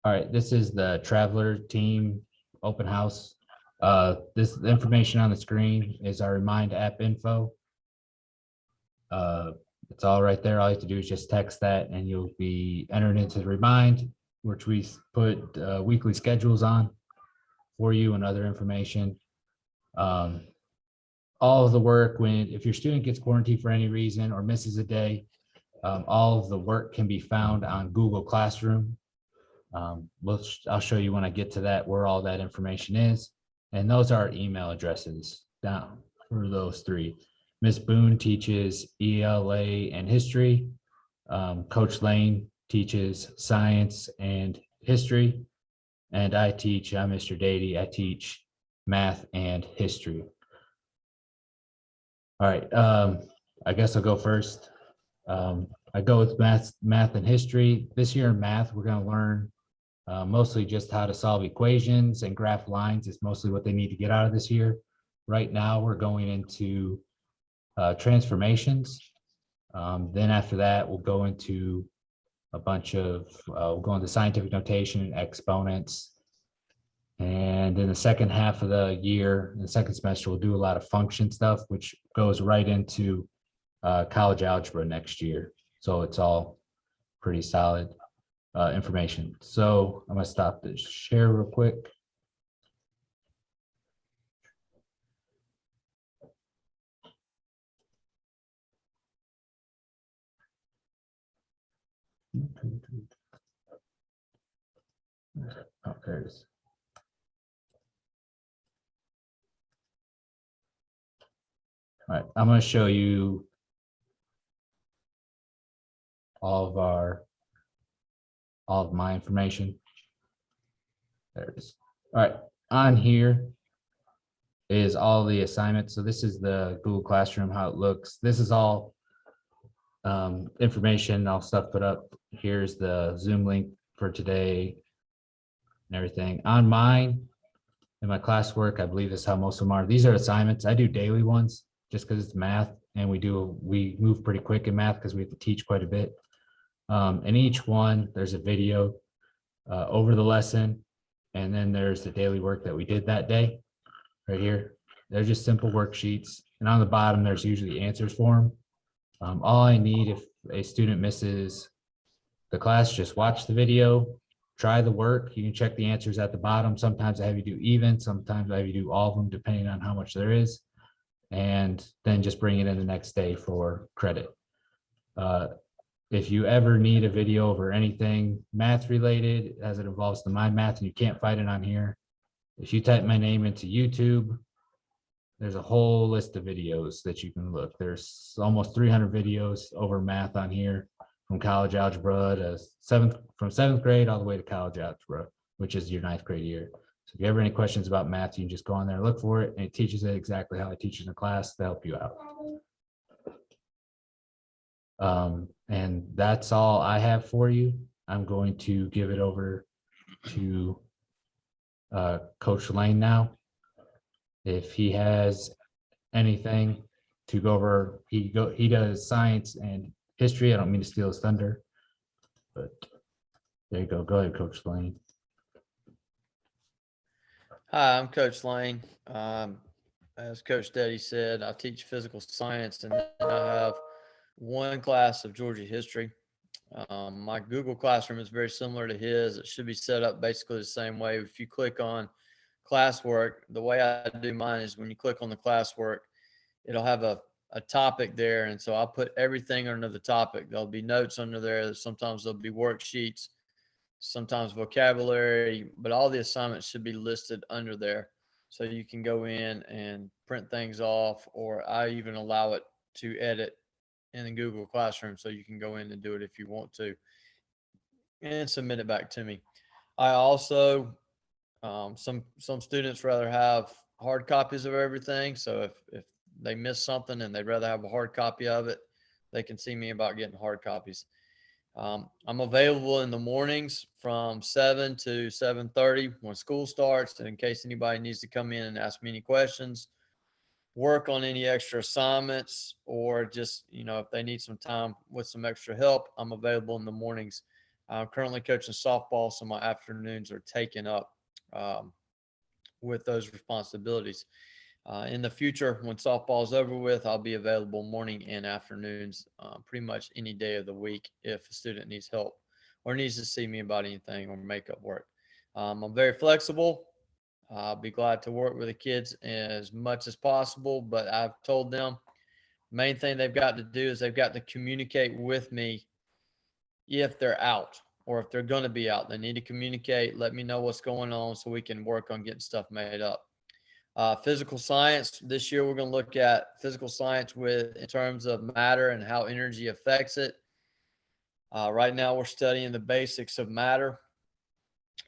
All right, this is the Traveler Team Open House. This the information on the screen is our Remind app info. It's all right there. All you have to do is just text that and you'll be entered into the Remind, which we put weekly schedules on for you and other information. All of the work if your student gets quarantined for any reason or misses a day, all of the work can be found on Google Classroom. I'll show you when I get to that where all that information is. And those are email addresses down for those three. Ms. Boone teaches ELA and history. Coach Lane teaches science and history. And I'm Mr. Dady, I teach math and history. All right, I guess I'll go first. I go with math and history. This year in math, we're going to learn mostly just how to solve equations and graph lines is mostly what they need to get out of this year. Right now, we're going into transformations. Then after that, we'll go into a bunch of, we'll go into scientific notation and exponents. And in the second half of the year, in the second semester, we'll do a lot of function stuff, which goes right into college algebra next year. So it's all pretty solid information. So I'm gonna stop the share real quick. Oh, there it is. All right, I'm going to show you all of my information. There it is. All right, on here is all the assignments. So this is the Google Classroom, how it looks. This is all information, all stuff put up. Here's the Zoom link for today and everything. On mine, in my classwork, I believe this is how most of them are. These are assignments. I do daily ones just because it's math, and we move pretty quick in math because we have to teach quite a bit. In each one, there's a video over the lesson, and then there's the daily work that we did that day right here. They're just simple worksheets, and on the bottom, there's usually answers for them. All I need if a student misses the class, just watch the video, try the work. You can check the answers at the bottom. Sometimes I have you do even, sometimes I have you do all of them, depending on how much there is, and then just bring it in the next day for credit. If you ever need a video over anything math related as it involves the Mind Math and you can't find it on here, if you type my name into YouTube, there's a whole list of videos that you can look. There's almost 300 videos over math on here, from college algebra to from seventh grade all the way to college algebra, which is your ninth grade year. So if you ever have any questions about math, you can just go on there and look for it, and it teaches it exactly how I teach in the class to help you out. And that's all I have for you. I'm going to give it over to Coach Lane now. If he has anything to go over, he does science and history. I don't mean to steal his thunder, but there you go. Go ahead, Coach Lane. Hi, I'm Coach Lane. As Coach Dady said, I teach physical science, and then I have one class of Georgia history. My Google Classroom is very similar to his. It should be set up basically the same way. If you click on classwork, the way I do mine is when you click on the classwork, it'll have a topic there. And so I'll put everything under the topic. There'll be notes under there. Sometimes there'll be worksheets, sometimes vocabulary, but all the assignments should be listed under there. So you can go in and print things off, or I even allow it to edit in the Google Classroom. So you can go in and do it if you want to and submit it back to me. I also, some students rather have hard copies of everything. So if they miss something and they'd rather have a hard copy of it, they can see me about getting hard copies. I'm available in the mornings from 7 to 7:30 when school starts, and in case anybody needs to come in and ask me any questions, work on any extra assignments, or just, if they need some time with some extra help, I'm available in the mornings I'm currently coaching softball, so my afternoons are taken up with those responsibilities. In the future, when softball is over with, I'll be available morning and afternoons, pretty much any day of the week if a student needs help or needs to see me about anything or makeup work. I'm very flexible. I'll be glad to work with the kids as much as possible, but I've told them main thing they've got to do is they've got to communicate with me if they're out or if they're going to be out. They need to communicate, let me know what's going on so we can work on getting stuff made up. Physical science, this year we're going to look at physical science in terms of matter and how energy affects it. Right now we're studying the basics of matter,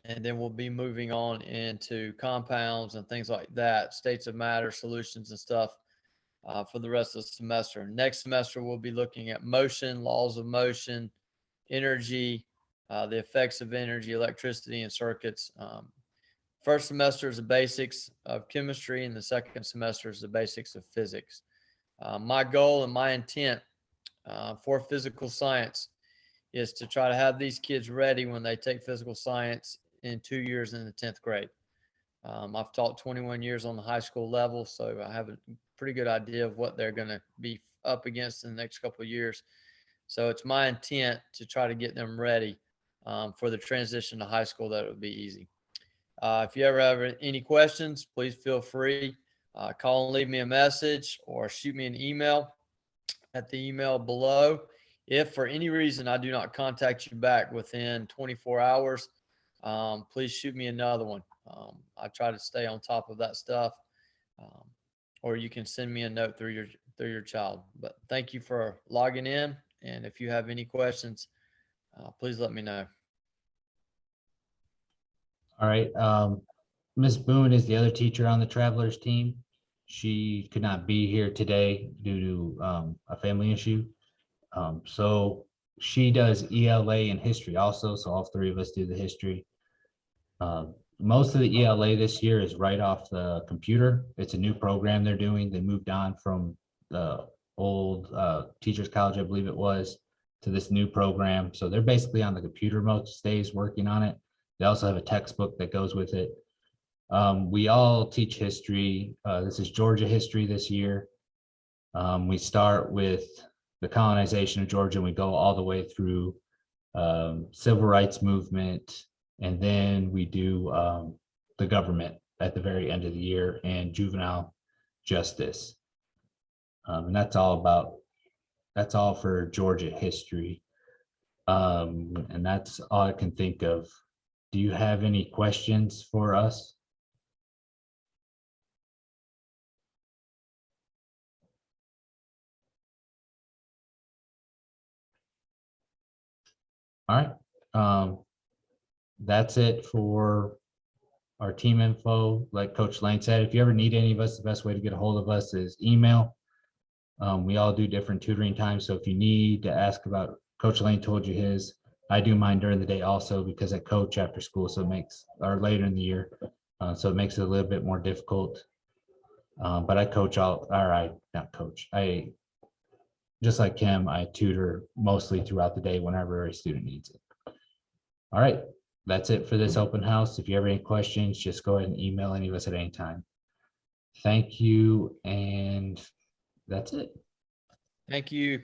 and then we'll be moving on into compounds and things like that, states of matter, solutions and stuff for the rest of the semester. Next semester, we'll be looking at motion, laws of motion, energy, the effects of energy, electricity, and circuits. First semester is the basics of chemistry, and the second semester is the basics of physics. My goal and my intent for physical science is to try to have these kids ready when they take physical science in 2 years in the 10th grade. I've taught 21 years on the high school level, so I have a pretty good idea of what they're going to be up against in the next couple of years. So it's my intent to try to get them ready for the transition to high school, that it would be easy. If you ever have any questions, please feel free. Call and leave me a message or shoot me an email at the email below. If for any reason I do not contact you back within 24 hours, please shoot me another one. I try to stay on top of that stuff, or you can send me a note through your child. But thank you for logging in, and if you have any questions, please let me know. All right. Ms. Boone is the other teacher on the Travelers team. She could not be here today due to a family issue. So she does ELA and history also. So all three of us do the history. Most of the ELA this year is right off the computer. It's a new program they're doing. They moved on from the old Teachers College, I believe it was, to this new program. So they're basically on the computer most days working on it. They also have a textbook that goes with it. We all teach history. This is Georgia history this year. We start with the colonization of Georgia, and we go all the way through civil rights movement, and then we do the government at the very end of the year and juvenile justice. And that's all for Georgia history. And that's all I can think of. Do you have any questions for us? All right. That's it for our team info. Like Coach Lane said, if you ever need any of us, the best way to get a hold of us is email. We all do different tutoring times. So if you need to ask about, Coach Lane told you his, I do mine during the day also because I coach after school. So it makes, or later in the year. So it makes it a little bit more difficult. But I coach just like Kim, I tutor mostly throughout the day whenever a student needs it. All right, that's it for this open house. If you have any questions, just go ahead and email any of us at any time. Thank you, and that's it. Thank you.